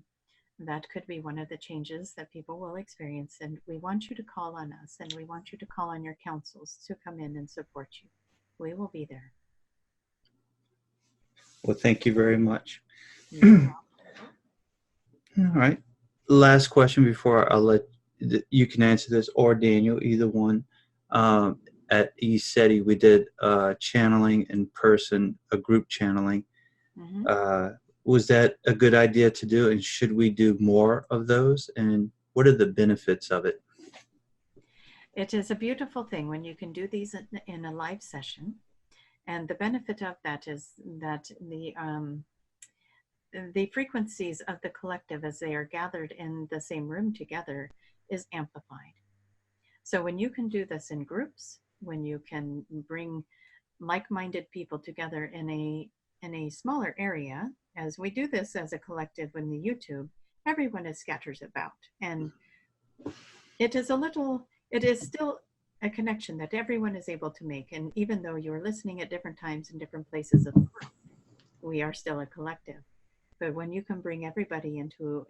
That could be one of the changes that people will experience. And we want you to call on us, and we want you to call on your councils to come in and support you. We will be there. Well, thank you very much. All right. Last question before I'll let you can answer this, or Daniel, either one. At ESETI, we did channeling in person, a group channeling. Was that a good idea to do, and should we do more of those, and what are the benefits of it? It is a beautiful thing when you can do these in a live session, and the benefit of that is that the frequencies of the collective, as they are gathered in the same room together, is amplified. So when you can do this in groups, when you can bring like-minded people together in a smaller area, as we do this as a collective in the YouTube, everyone is scattered about, and it is still a connection that everyone is able to make. And even though you're listening at different times in different places of the world, we are still a collective. But when you can bring everybody into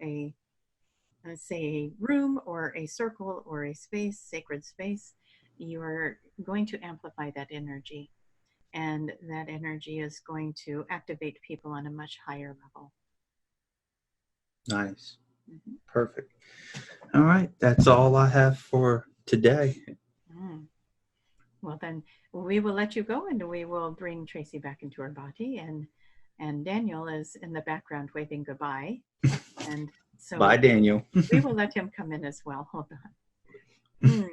say a room or a circle or a space, sacred space, you are going to amplify that energy. And that energy is going to activate people on a much higher level. Nice. Perfect. All right. That's all I have for today. Well, then we will let you go, and we will bring Tracie back into her body. And Daniel is in the background waving goodbye. And so bye, Daniel. We will let him come in as well. Hold on.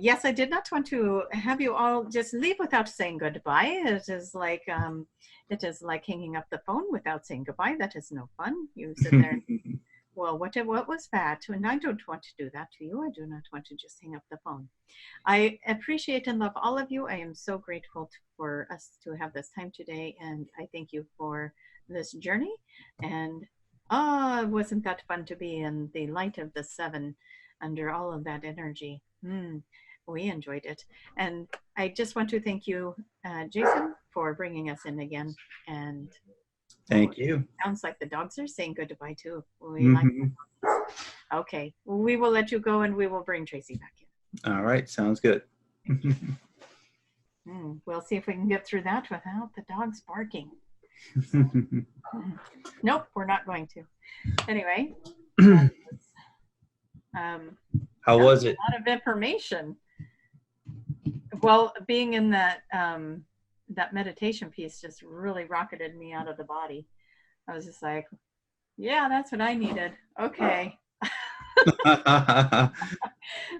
Yes, I did not want to have you all just leave without saying goodbye. It is like hanging up the phone without saying goodbye. That is no fun. You sit there and, well, what was that? And I don't want to do that to you. I do not want to just hang up the phone. I appreciate and love all of you. I am so grateful for us to have this time today, and I thank you for this journey. And wasn't that fun to be in the light of the seven under all of that energy? We enjoyed it. And I just want to thank you, Jason, for bringing us in again. And thank you. Sounds like the dogs are saying goodbye too. We like okay, we will let you go, and we will bring Tracie back in. All right, sounds good. We'll see if we can get through that without the dogs barking. Nope, we're not going to. Anyway, how was it? A lot of information. Well, being in that that meditation piece just really rocketed me out of the body. I was just like, yeah, that's what I needed. Okay.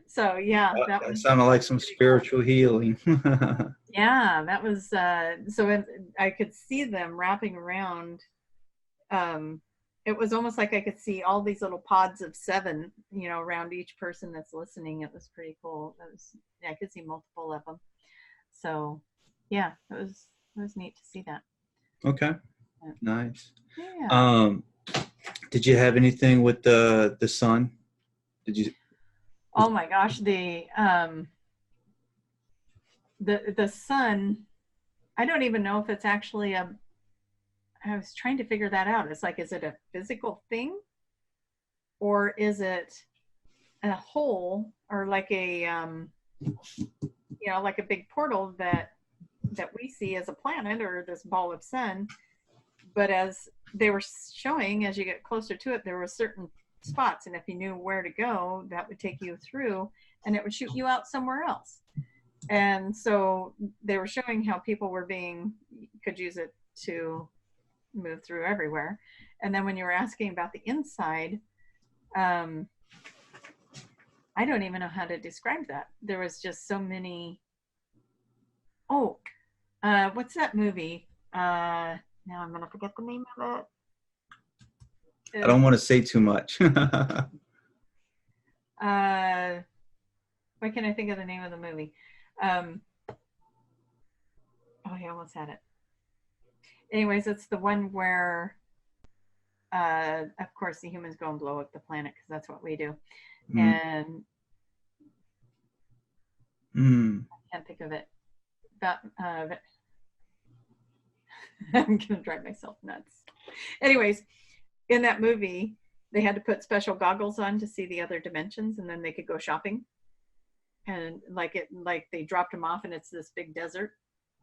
So yeah, that That was sounded like some pretty cool. spiritual healing. Yeah, that was I could see them wrapping around. Um, it was almost like I could see all these little pods of 7, you know, around each person that's listening. It was pretty cool. Yeah, I could see multiple of them. So yeah, it was neat to see that. Okay, nice. Yeah. Um, did you have anything with the sun? Did you? Oh my gosh, the sun, I don't even know if it's actually a, I was trying to figure that out. It's like, is it a physical thing or is it a hole or like a you know, like a big portal that we see as a planet or this ball of sun. But as they were showing, as you get closer to it, there were certain spots, and if you knew where to go, that would take you through, and it would shoot you out somewhere else. And so they were showing how people were could use it to move through everywhere. And then when you were asking about the inside, um, I don't even know how to describe that. There was just so many. Oh, what's that movie? Now I'm gonna forget the name of it. I don't want to say too much. Why can't I think of the name of the movie? Um, oh, I almost had it. Anyways, it's the one where, of course, the humans go and blow up the planet because that's what we do. Mm. And Mm. I can't think of it. But I'm gonna drive myself nuts. Anyways, in that movie, they had to put special goggles on to see the other dimensions, and then they could go shopping. And like they dropped them off, and it's this big desert.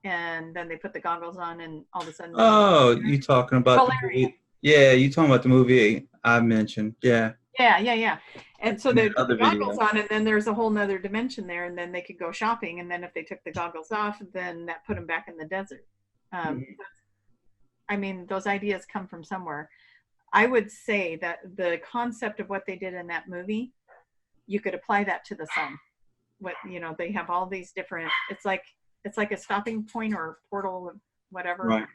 And then they put the goggles on, and all of a sudden, Oh, you talking about the Valeria. movie? Yeah, you talking about the movie I mentioned. Yeah. Yeah. And so In they that put the other goggles video. on, and then there's a whole nother dimension there, and then they could go shopping. And then if they took the goggles off, then that put them back in the desert. Um, Mm. I mean, those ideas come from somewhere. I would say that the concept of what they did in that movie, you could apply that to the sun. What, you know, they have all these different. It's like a stopping point or portal, whatever. Right.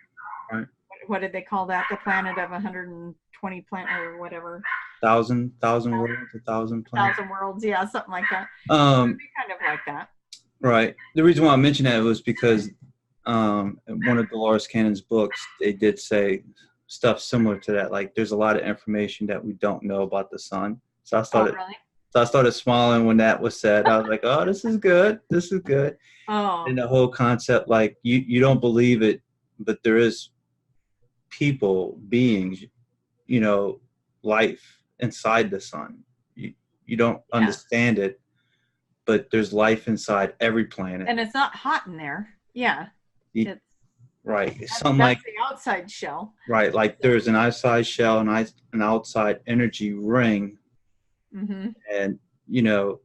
Right. What did they call that? The planet of 120 planet or whatever. Thousand worlds, 1,000 planets. 1,000 worlds, yeah, something like that. So it'd Um, be kind of like that. right. The reason why I mentioned that was because in one of Dolores Cannon's books, they did say stuff similar to that. Like, there's a lot of information that we don't know about the sun. So I Oh, started, really? so I started smiling when that was said. I was like, "Oh, this is good. This is good." Oh, And the whole concept, like, you don't believe it, but there is people, beings, you know, life inside the sun. You don't yeah. understand it, but there's life inside every planet. And it's not hot in there. Yeah. You, It's right. Something that's like, the outside shell. right, like So, there's an outside shell and an outside energy ring, mm-hmm. and you know,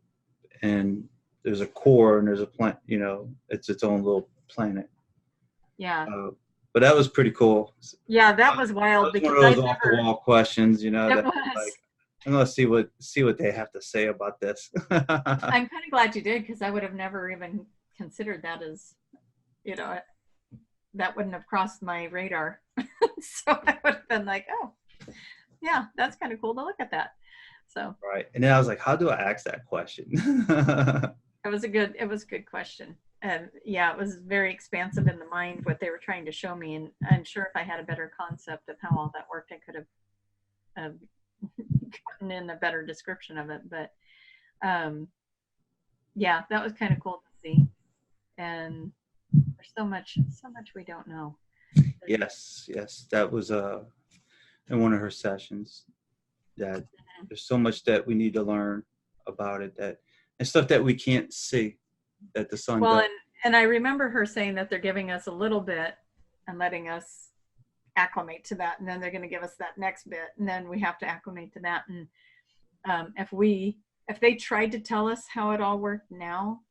and there's a core and there's a planet. You know, it's its own little planet. Yeah. But that was pretty cool. Yeah, that was That wild was one because of those I'd off the never, wall questions, you know, it that like was. I'm gonna see what they have to say about this. I'm kind of glad you did because I would have never even considered that as, you know, that wouldn't have crossed my radar. So I would have been like, oh, yeah, that's kind of cool to look at that. So Right. And then I was like, how do I ask that question? it was a good question. And yeah, it was very expansive in the mind what they were trying to show me. And I'm sure if I had a better concept of how all that worked, I could have gotten in a better description of it. But yeah, that was kind of cool to see. And there's so much we don't know. Yes, yes. That was in one of her sessions, that there's so much that we need to learn about it, that and stuff that we can't see that the sun Well, does. and I remember her saying that they're giving us a little bit and letting us acclimate to that, and then they're going to give us that next bit, and then we have to acclimate to that. And if they tried to tell us how it all worked now,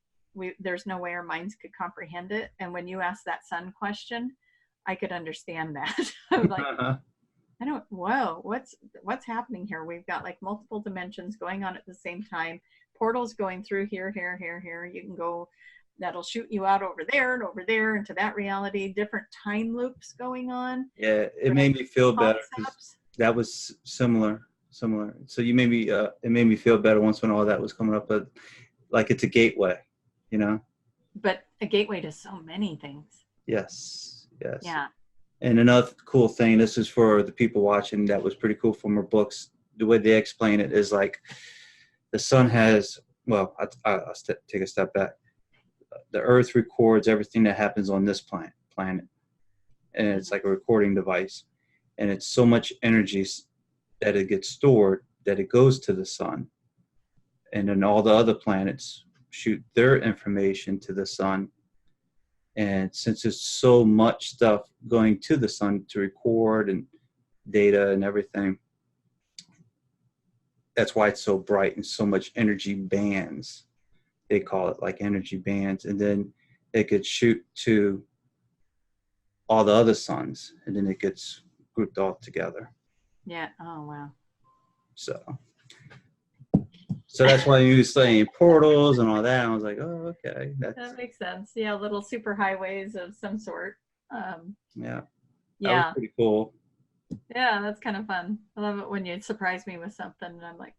there's no way our minds could comprehend it. And when you asked that sun question, I could understand that. I was like, whoa, what's happening here? We've got like multiple dimensions going on at the same time, portals going through here, here, here, here. You can go, that'll shoot you out over there and over there into that reality, different time loops going on. Yeah, it made me feel better because that was similar. So you made me, it made me feel better once when all that was coming up, but like it's a gateway, you know? But a gateway to so many things. Yes. Yeah. And another cool thing, this is for the people watching, that was pretty cool from her books. The way they explain it is like the sun has, well, I'll take a step back. The earth records everything that happens on this planet. And it's like a recording device. And it's so much energy that it gets stored that it goes to the sun. And then all the other planets shoot their information to the sun. And since there's so much stuff going to the sun to record and data and everything, that's why it's so bright and so much energy bands. They call it like energy bands. And then it could shoot to all the other suns, and then it gets grouped all together. Yeah. Oh, wow. So that's why you were saying portals and all that. I was like, oh, okay. That makes sense. Yeah, little super highways of some sort. Yeah. Yeah. That was pretty cool. Yeah, that's kind of fun. I love it when you surprise me with something and I'm like,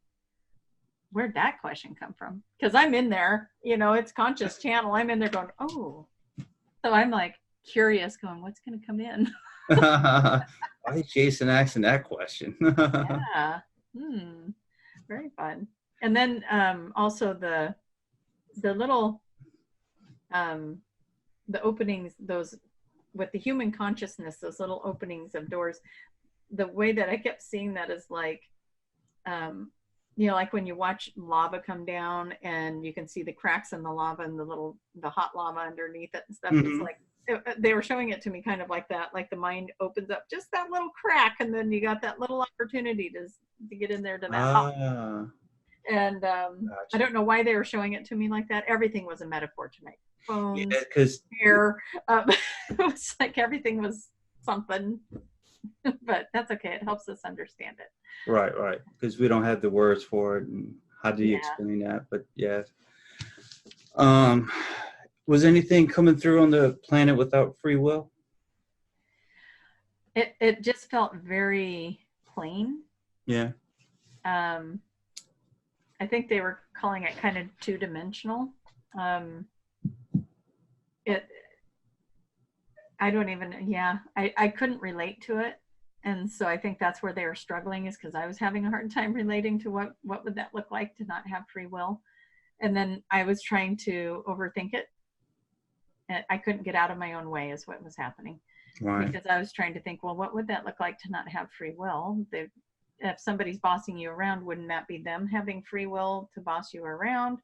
where'd that question come from? Because I'm in there, it's conscious channel. I'm in there going, oh. So I'm like curious going, what's going to come in? Why is Jason asking that question? Yeah. Very fun. And then also the little the openings, those with the human consciousness, those little openings of doors, the way that I kept seeing that is like like when you watch lava come down and you can see the cracks in the lava and the hot lava underneath it and stuff. Mm-hmm. It's like they were showing it to me kind of like that, like the mind opens up just that little crack and then you got that little opportunity to get in there to that hot. And gotcha. I don't know why they were showing it to me like that. Everything was a metaphor to me. Phones, because hair, it was like everything was something. But that's okay. It helps us understand it. Right. Because we don't have the words for it. And how do you explain that? But yeah. Was anything coming through on the planet without free will? It just felt very plain. Yeah. I think they were calling it kind of two-dimensional. I couldn't relate to it. And so I think that's where they were struggling, is because I was having a hard time relating to what would that look like to not have free will. And then I was trying to overthink it. And I couldn't get out of my own way is what was happening. Right. Because I was trying to think, well, what would that look like to not have free will? If somebody's bossing you around, wouldn't that be them having free will to boss you around?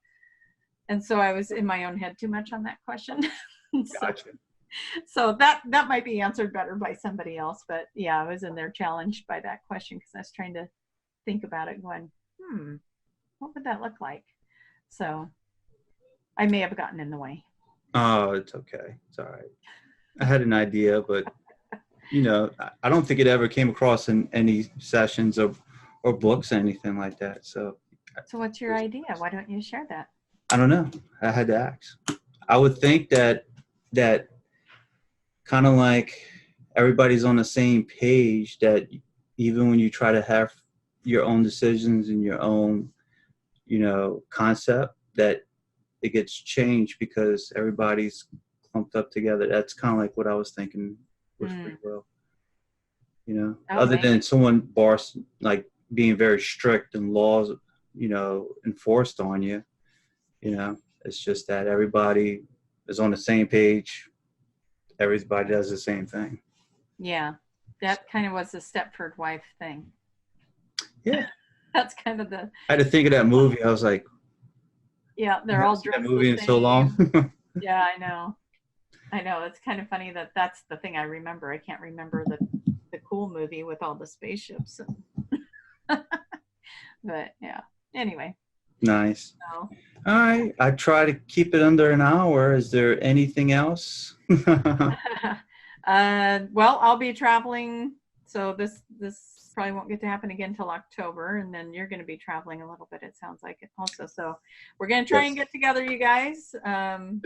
And so I was in my own head too much on that question. Gotcha. So that might be answered better by somebody else. But yeah, I was in there challenged by that question because I was trying to think about it going, what would that look like? So I may have gotten in the way. Oh, it's okay. It's all right. I had an idea, but I don't think it ever came across in any sessions or books or anything like that. So what's your idea? Why don't you share that? I don't know. I had to ask. I would think that kind of like everybody's on the same page, that even when you try to have your own decisions and your own, concept, that it gets changed because everybody's clumped up together. That's kind of like what I was thinking with free will. Other than someone boss, like being very strict and laws, enforced on you, it's just that everybody is on the same page. Everybody does the same thing. Yeah. That kind of was the Stepford wife thing. Yeah. That's kind of I had to think of that movie. I was like, yeah, they're all dressed that movie in so long. Yeah, I know. It's kind of funny that's the thing I remember. I can't remember the cool movie with all the spaceships. But yeah, anyway. Nice. So, All right. I try to keep it under an hour. Is there anything else? well, I'll be traveling, so this probably won't get to happen again till October, and then you're going to be traveling a little bit. It sounds like it also. So we're going to try and Yes. get together, you guys.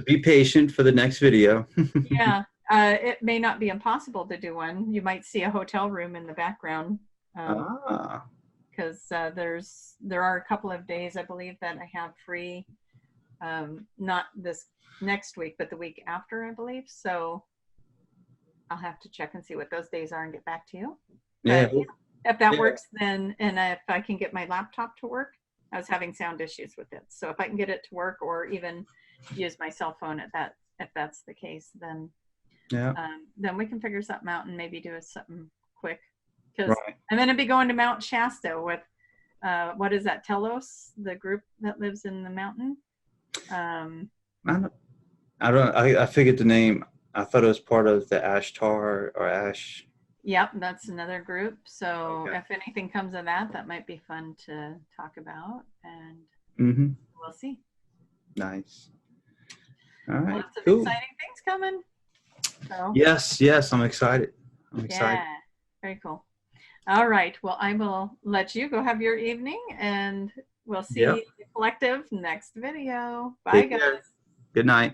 Be patient for the next video. Yeah, it may not be impossible to do one. You might see a hotel room in the background. Ah. Because there are a couple of days I believe that I have free, not this next week, but the week after, I believe. So I'll have to check and see what those days are and get back to you. Yeah. But if that Yeah. works, then, and if I can get my laptop to work, I was having sound issues with it. So if I can get it to work, or even use my cell phone at that, if that's the case, then Yeah. then we can figure something out and maybe do something quick. Because Right. I'm going to be going to Mount Shasta with, what is that, Telos, the group that lives in the mountain. I figured the name. I thought it was part of the Ashtar or Ash. Yep, that's another group. So Okay. if anything comes of that, that might be fun to talk about, and Mm-hmm. we'll see. Nice. All right. Lots of Cool. exciting things coming. So Yes. Yes. I'm excited. I'm excited. yeah, very cool. All right. Well, I will let you go have your evening, and we'll see Yep. the collective next video. Bye, Take guys. care. Good night.